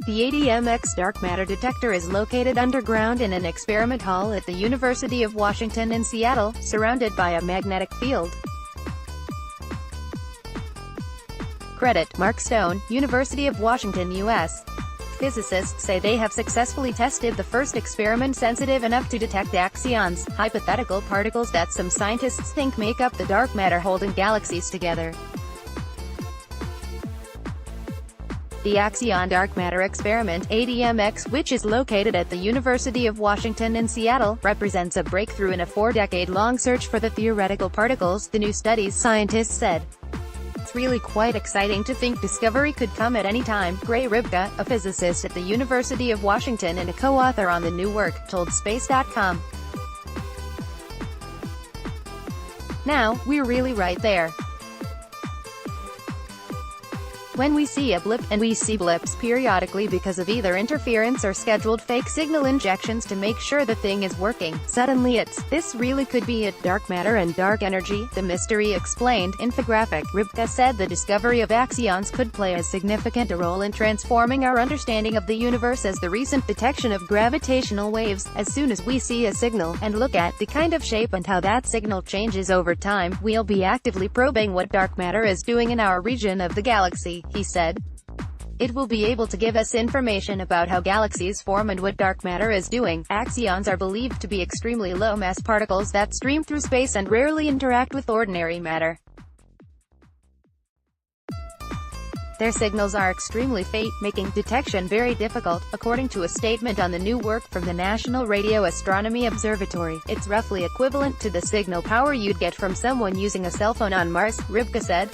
The ADMX dark matter detector is located underground in an experiment hall at the University of Washington in Seattle, surrounded by a magnetic field. Credit: Mark Stone, University of Washington, U.S. Physicists say they have successfully tested the first experiment sensitive enough to detect axions, hypothetical particles that some scientists think make up the dark matter holding galaxies together. The Axion Dark Matter Experiment, ADMX, which is located at the University of Washington in Seattle, represents a breakthrough in a 4-decade-long search for the theoretical particles, the new study's scientists said. It's really quite exciting to think discovery could come at any time, Gray Ribka, a physicist at the University of Washington and a co-author on the new work, told Space.com. Now, we're really right there. When we see a blip, and we see blips periodically because of either interference or scheduled fake signal injections to make sure the thing is working, suddenly this really could be it. Dark matter and dark energy, the mystery explained. Infographic: Ribka said the discovery of axions could play as significant a role in transforming our understanding of the universe as the recent detection of gravitational waves. As soon as we see a signal, and look at the kind of shape and how that signal changes over time, we'll be actively probing what dark matter is doing in our region of the galaxy, he said. It will be able to give us information about how galaxies form and what dark matter is doing. Axions are believed to be extremely low-mass particles that stream through space and rarely interact with ordinary matter. Their signals are extremely faint, making detection very difficult, according to a statement on the new work from the National Radio Astronomy Observatory. It's roughly equivalent to the signal power you'd get from someone using a cell phone on Mars, Ribka said.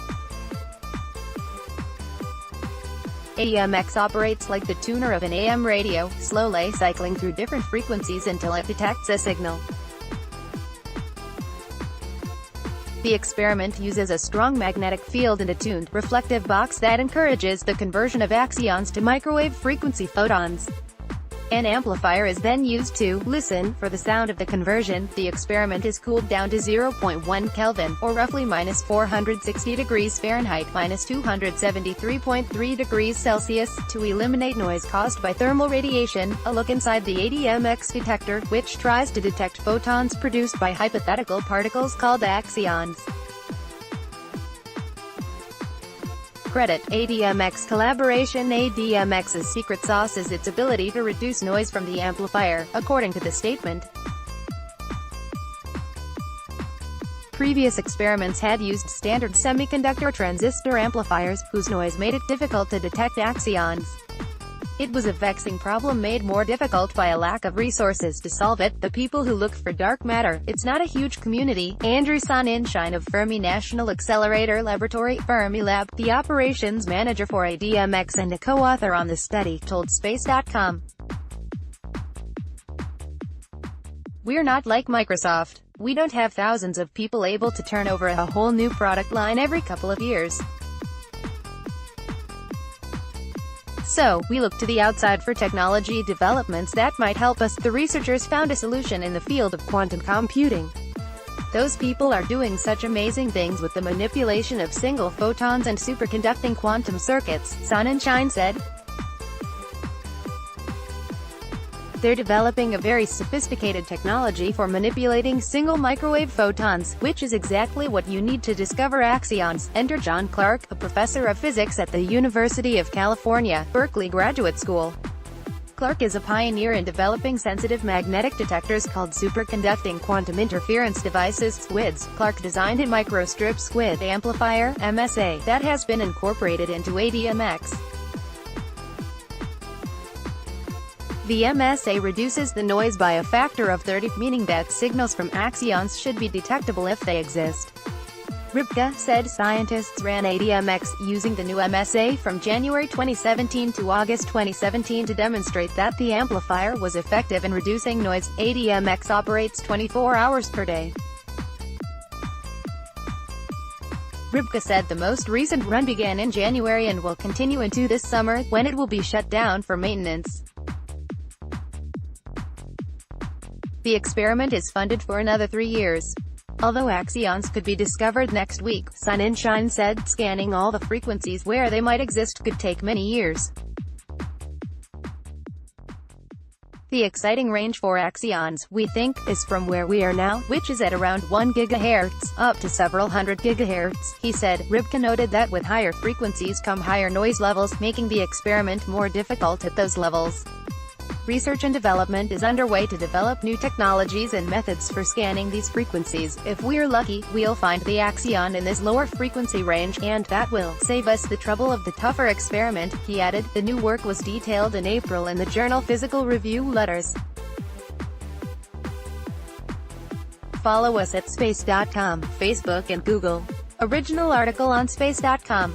ADMX operates like the tuner of an AM radio, slowly cycling through different frequencies until it detects a signal. The experiment uses a strong magnetic field and a tuned, reflective box that encourages the conversion of axions to microwave frequency photons. An amplifier is then used to listen for the sound of the conversion. The experiment is cooled down to 0.1 Kelvin, or roughly minus 460 degrees Fahrenheit, minus 273.3 degrees Celsius, to eliminate noise caused by thermal radiation. A look inside the ADMX detector, which tries to detect photons produced by hypothetical particles called axions. Credit: ADMX collaboration. ADMX's secret sauce is its ability to reduce noise from the amplifier, according to the statement. Previous experiments had used standard semiconductor transistor amplifiers, whose noise made it difficult to detect axions. It was a vexing problem made more difficult by a lack of resources to solve it. The people who look for dark matter, it's not a huge community. Andrew Sonnenschein of Fermi National Accelerator Laboratory, Fermilab, the operations manager for ADMX and a co-author on the study, told Space.com. We're not like Microsoft. We don't have thousands of people able to turn over a whole new product line every couple of years. So, we look to the outside for technology developments that might help us. The researchers found a solution in the field of quantum computing. Those people are doing such amazing things with the manipulation of single photons and superconducting quantum circuits, Sonnenschein said. They're developing a very sophisticated technology for manipulating single microwave photons, which is exactly what you need to discover axions. Enter John Clark, a professor of physics at the University of California, Berkeley Graduate School. Clark is a pioneer in developing sensitive magnetic detectors called superconducting quantum interference devices, SQUIDs. Clark designed a microstrip squid amplifier, MSA, that has been incorporated into ADMX. The MSA reduces the noise by a factor of 30, meaning that signals from axions should be detectable if they exist. Ribka said scientists ran ADMX using the new MSA from January 2017 to August 2017 to demonstrate that the amplifier was effective in reducing noise. ADMX operates 24 hours per day. Ribka said the most recent run began in January and will continue into this summer, when it will be shut down for maintenance. The experiment is funded for another 3 years. Although axions could be discovered next week, Sonnenschein said, scanning all the frequencies where they might exist could take many years. The exciting range for axions, we think, is from where we are now, which is at around 1 GHz, up to several hundred gigahertz, he said. Rybka noted that with higher frequencies come higher noise levels, making the experiment more difficult at those levels. Research and development is underway to develop new technologies and methods for scanning these frequencies. If we're lucky, we'll find the axion in this lower frequency range, and that will save us the trouble of the tougher experiment, he added. The new work was detailed in April in the journal Physical Review Letters. Follow us at space.com, Facebook and Google. Original article on space.com.